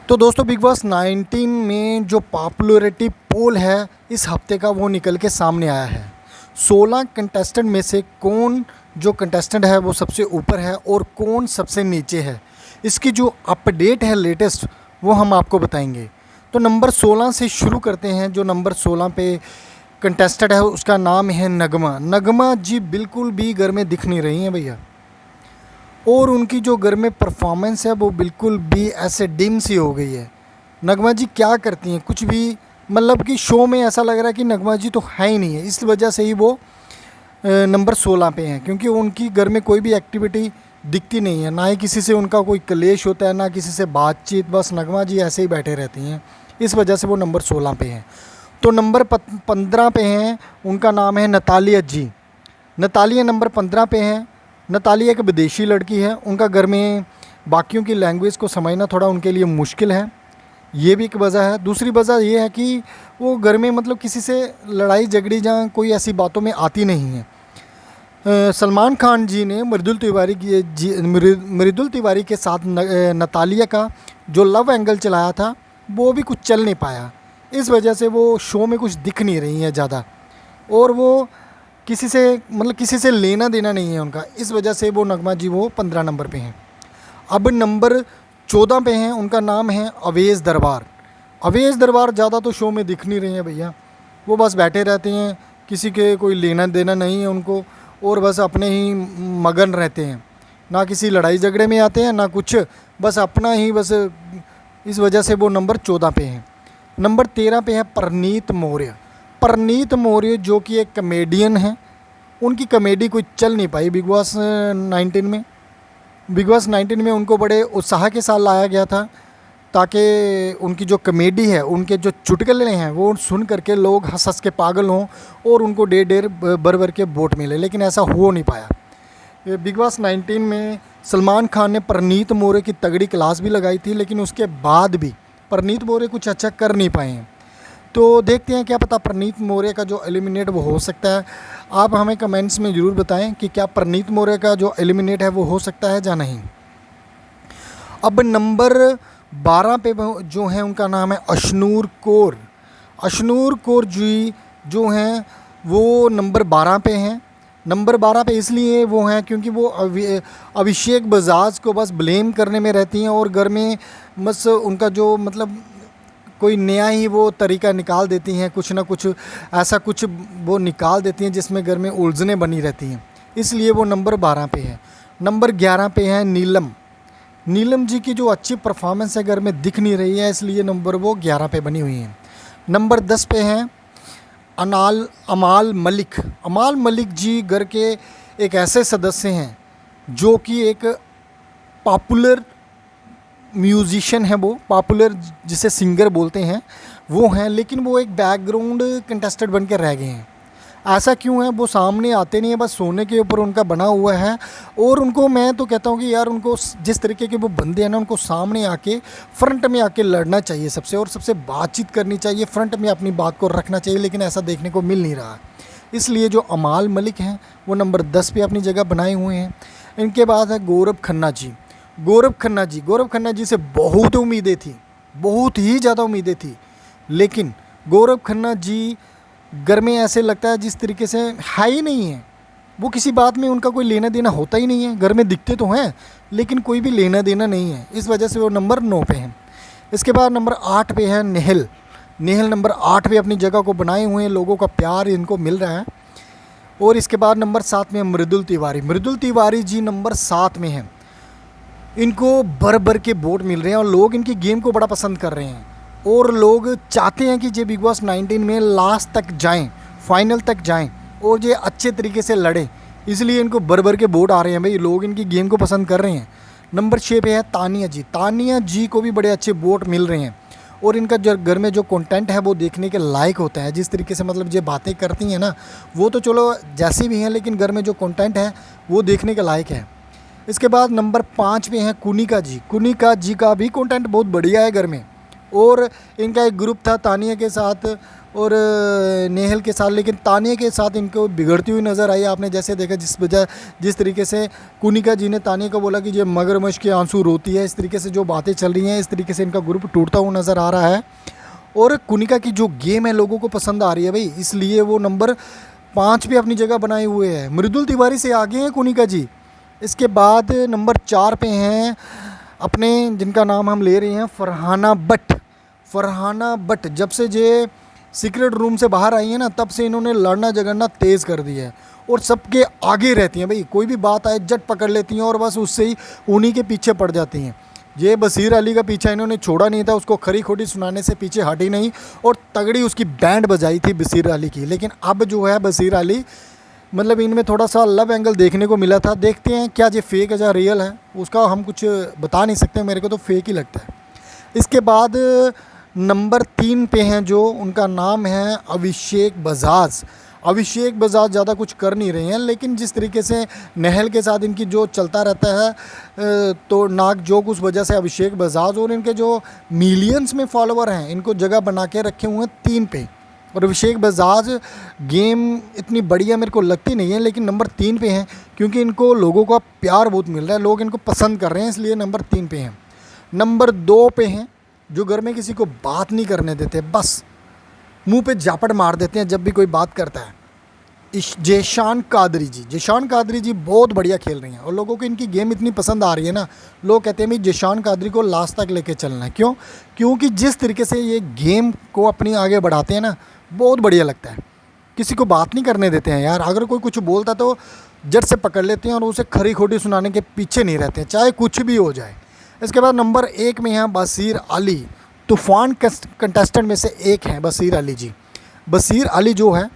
तो दोस्तों big boss 19 में जो पॉपुलैरिटी पोल है इस हफ्ते का वो निकल के सामने आया है। 16 कंटेस्टेंट में से कौन जो कंटेस्टेंट है वो सबसे ऊपर है और कौन सबसे नीचे है, इसकी जो अपडेट है लेटेस्ट वो हम आपको बताएंगे। तो नंबर 16 से शुरू करते हैं। जो नंबर 16 पे कंटेस्टेंट है उसका नाम है नगमा। नगमा जी बिल्कुल भी घर में दिख नहीं रही हैं भैया, और उनकी जो घर में परफॉर्मेंस है वो बिल्कुल भी ऐसे डिम सी हो गई है। नगमा जी क्या करती हैं कुछ भी, मतलब कि शो में ऐसा लग रहा है कि नगमा जी तो है ही नहीं है। इस वजह से ही वो नंबर 16 पे हैं, क्योंकि उनकी घर में कोई भी एक्टिविटी दिखती नहीं है, ना ही किसी से उनका कोई क्लेश होता है, ना किसी से बातचीत। बस नगमा जी ऐसे ही बैठे रहती हैं, इस वजह से वो नंबर 16 पे हैं। तो नंबर 15 पे हैं, उनका नाम है नतालिया जी। नतालिया नंबर 15 पे हैं। नतालिया एक विदेशी लड़की है, उनका घर में बाकियों की लैंग्वेज को समझना थोड़ा उनके लिए मुश्किल है, ये भी एक वजह है। दूसरी वजह ये है कि वो घर में मतलब किसी से लड़ाई झगड़ी या कोई ऐसी बातों में आती नहीं है। सलमान खान जी ने मृदुल तिवारी के साथ नतालिया का जो लव एंगल चलाया था वो भी कुछ चल नहीं पाया। इस वजह से वो शो में कुछ दिख नहीं रही हैं ज़्यादा, और वो किसी से मतलब किसी से लेना देना नहीं है उनका। इस वजह से वो नगमा जी वो 15 नंबर पे हैं। अब नंबर 14 पे हैं, उनका नाम है अवेश दरबार। अवेश दरबार ज़्यादा तो शो में दिख नहीं रहे हैं भैया, वो बस बैठे रहते हैं, किसी के कोई लेना देना नहीं है उनको, और बस अपने ही मगन रहते हैं, ना किसी लड़ाई झगड़े में आते हैं ना कुछ, बस अपना ही बस। इस वजह से वो नंबर 14 पे हैं। नंबर 13 पे है परनीत मौर्य। परनीत मौर्य जो कि एक कमेडियन है, उनकी कमेडी कोई चल नहीं पाई बिग बॉस 19 में। बिग बॉस 19 में उनको बड़े उत्साह के साथ लाया गया था, ताकि उनकी जो कमेडी है, उनके जो चुटकुले हैं वो सुन करके लोग हंस हंस के पागल हों और उनको डेढ़ भर के वोट मिले, लेकिन ऐसा हो नहीं पाया। बिग बॉस 19 में सलमान खान ने परनीत मौर्य की तगड़ी क्लास भी लगाई थी, लेकिन उसके बाद भी परनीत मौर्य कुछ अच्छा कर नहीं पाए हैं। तो देखते हैं, क्या पता परनीत मौर्य का जो एलिमिनेट वो हो सकता है। आप हमें कमेंट्स में ज़रूर बताएं कि क्या परनीत मौर्य का जो एलिमिनेट है वो हो सकता है या नहीं। अब नंबर 12 पे जो है उनका नाम है अशनूर कौर। अशनूर कौर जी जो हैं वो नंबर 12 पे हैं। नंबर 12 पे इसलिए वो हैं क्योंकि वो अभिषेक बजाज को बस ब्लेम करने में रहती हैं, और घर में बस उनका जो मतलब कोई नया ही वो तरीका निकाल देती हैं, कुछ ना कुछ ऐसा कुछ वो निकाल देती हैं जिसमें घर में उलझनें बनी रहती हैं, इसलिए वो नंबर 12 पे है। नंबर 11 पे है नीलम। नीलम जी की जो अच्छी परफॉर्मेंस है घर में दिख नहीं रही है, इसलिए नंबर वो 11 पे बनी हुई हैं। नंबर 10 पे हैं अमाल मलिक। अमाल मलिक जी घर के एक ऐसे सदस्य हैं जो कि एक पॉपुलर म्यूजिशियन है, वो पॉपुलर जिसे सिंगर बोलते हैं वो हैं, लेकिन वो एक बैकग्राउंड कंटेस्टेंट बन के रह गए हैं। ऐसा क्यों है, वो सामने आते नहीं हैं, बस सोने के ऊपर उनका बना हुआ है। और उनको मैं तो कहता हूँ कि यार उनको जिस तरीके के वो बंदे हैं ना, उनको सामने आके फ्रंट में आके लड़ना चाहिए सबसे, और सबसे बातचीत करनी चाहिए, फ्रंट में अपनी बात को रखना चाहिए, लेकिन ऐसा देखने को मिल नहीं रहा। इसलिए जो अमाल मलिक हैं वो नंबर 10 पे अपनी जगह बनाए हुए हैं। इनके बाद है गौरव खन्ना जी। गौरव खन्ना जी से बहुत उम्मीदें थी, बहुत ही ज़्यादा उम्मीदें थी, लेकिन गौरव खन्ना जी घर में ऐसे लगता है जिस तरीके से है ही नहीं है। वो किसी बात में उनका कोई लेना देना होता ही नहीं है। घर में दिखते तो हैं लेकिन कोई भी लेना देना नहीं है, इस वजह से वो नंबर 9 पे हैं। इसके बाद नंबर 8 पे है नेहल। नेहल नंबर 8 पे अपनी जगह को बनाए हुए हैं, लोगों का प्यार इनको मिल रहा है। और इसके बाद नंबर 7 में मृदुल तिवारी। मृदुल तिवारी जी नंबर 7 में हैं। इनको भर भर के वोट मिल रहे हैं और लोग इनकी गेम को बड़ा पसंद कर रहे हैं, और लोग चाहते हैं कि ये बिग बॉस 19 में लास्ट तक जाएं, फाइनल तक जाएं और ये अच्छे तरीके से लड़ें, इसलिए इनको भर भर के वोट आ रहे हैं भाई, लोग इनकी गेम को पसंद कर रहे हैं। नंबर 6 पे है तानिया जी। तानिया जी को भी बड़े अच्छे वोट मिल रहे हैं, और इनका जो घर में जो कंटेंट है वो देखने के लायक होता है। जिस तरीके से मतलब ये बातें करती हैं ना, वो तो चलो जैसी भी हैं, लेकिन घर में जो कंटेंट है वो देखने के लायक है। इसके बाद नंबर 5 पे हैं कुनिका जी। कुनिका जी का भी कंटेंट बहुत बढ़िया है घर में, और इनका एक ग्रुप था तानिया के साथ, और नेहल के साथ, लेकिन तानिया के साथ इनको बिगड़ती हुई नज़र आई। आपने जैसे देखा जिस तरीके से कुनिका जी ने तानिया को बोला कि ये मगरमच्छ के आंसू रोती है, इस तरीके से जो बातें चल रही हैं, इस तरीके से इनका ग्रुप टूटता हुआ नज़र आ रहा है। और कुनिका की जो गेम है लोगों को पसंद आ रही है भाई, इसलिए वो नंबर 5 पे अपनी जगह बनाए हुए हैं। मृदुल तिवारी से आगे हैं कुनिका जी। इसके बाद नंबर 4 पे हैं अपने, जिनका नाम हम ले रहे हैं फरहाना भट्ट। फरहाना भट्ट जब से ये सीक्रेट रूम से बाहर आई है ना, तब से इन्होंने लड़ना झगड़ना तेज़ कर दिया है और सबके आगे रहती हैं भाई। कोई भी बात आए जट पकड़ लेती हैं और बस उससे ही उन्हीं के पीछे पड़ जाती हैं। ये बसीर अली का पीछा इन्होंने छोड़ा नहीं था, उसको खरी खोटी सुनाने से पीछे हटी नहीं और तगड़ी उसकी बैंड बजाई थी बसीर अली की। लेकिन अब जो है बसीर अली, मतलब इनमें थोड़ा सा लव एंगल देखने को मिला था। देखते हैं क्या ये फेक है या रियल है, उसका हम कुछ बता नहीं सकते, मेरे को तो फेक ही लगता है। इसके बाद नंबर 3 पे हैं जो, उनका नाम है अभिषेक बजाज। अभिषेक बजाज ज़्यादा कुछ कर नहीं रहे हैं, लेकिन जिस तरीके से नेहल के साथ इनकी जो चलता रहता है तो नाक जोक, उस वजह से अभिषेक बजाज और इनके जो मिलियंस में फॉलोवर हैं, इनको जगह बना के रखे हुए हैं 3 पे। और अभिषेक बजाज गेम इतनी बढ़िया मेरे को लगती नहीं है, लेकिन नंबर 3 पे हैं क्योंकि इनको लोगों का प्यार बहुत मिल रहा है, लोग इनको पसंद कर रहे हैं, इसलिए नंबर 3 पे हैं। नंबर 2 पे हैं जो घर में किसी को बात नहीं करने देते, बस मुंह पे झापड़ मार देते हैं जब भी कोई बात करता है। जेशान कादरी जी। जेशान कादरी जी बहुत बढ़िया खेल रही हैं और लोगों को इनकी गेम इतनी पसंद आ रही है ना, लोग कहते हैं भाई जेशान कादरी को लास्ट तक लेके चलना है। क्यों? क्योंकि जिस तरीके से ये गेम को अपनी आगे बढ़ाते हैं ना, बहुत बढ़िया लगता है। किसी को बात नहीं करने देते हैं यार, अगर कोई कुछ बोलता तो जट से पकड़ लेते हैं और उसे खरी खोटी सुनाने के पीछे नहीं रहते हैं, चाहे कुछ भी हो जाए। इसके बाद नंबर 1 में हैं बसीर अली। तूफ़ान कंटेस्टेंट में से एक हैं बसीर अली जी। बसीर अली जो है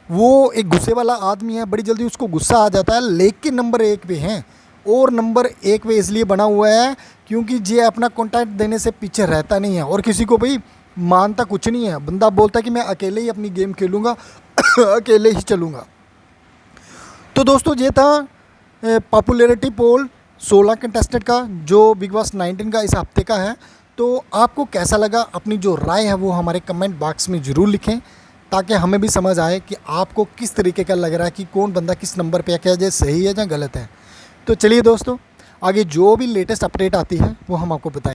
वो एक गुस्से वाला आदमी है, बड़ी जल्दी उसको गुस्सा आ जाता है, लेकिन नंबर 1 पे हैं। और नंबर 1 पे इसलिए बना हुआ है क्योंकि ये अपना कॉन्टैक्ट देने से पीछे रहता नहीं है और किसी को भाई मानता कुछ नहीं है। बंदा बोलता है कि मैं अकेले ही अपनी गेम खेलूँगा अकेले ही चलूँगा। तो दोस्तों ये था पॉपुलैरिटी पोल 16 कंटेस्टेंट का जो बिग बॉस 19 का इस हफ्ते का है। तो आपको कैसा लगा, अपनी जो राय है वो हमारे कमेंट बॉक्स में ज़रूर लिखें, ताकि हमें भी समझ आए कि आपको किस तरीके का लग रहा है कि कौन बंदा किस नंबर पे क्या, सही है या गलत है। तो चलिए दोस्तों, आगे जो भी लेटेस्ट अपडेट आती है वो हम आपको बताएं।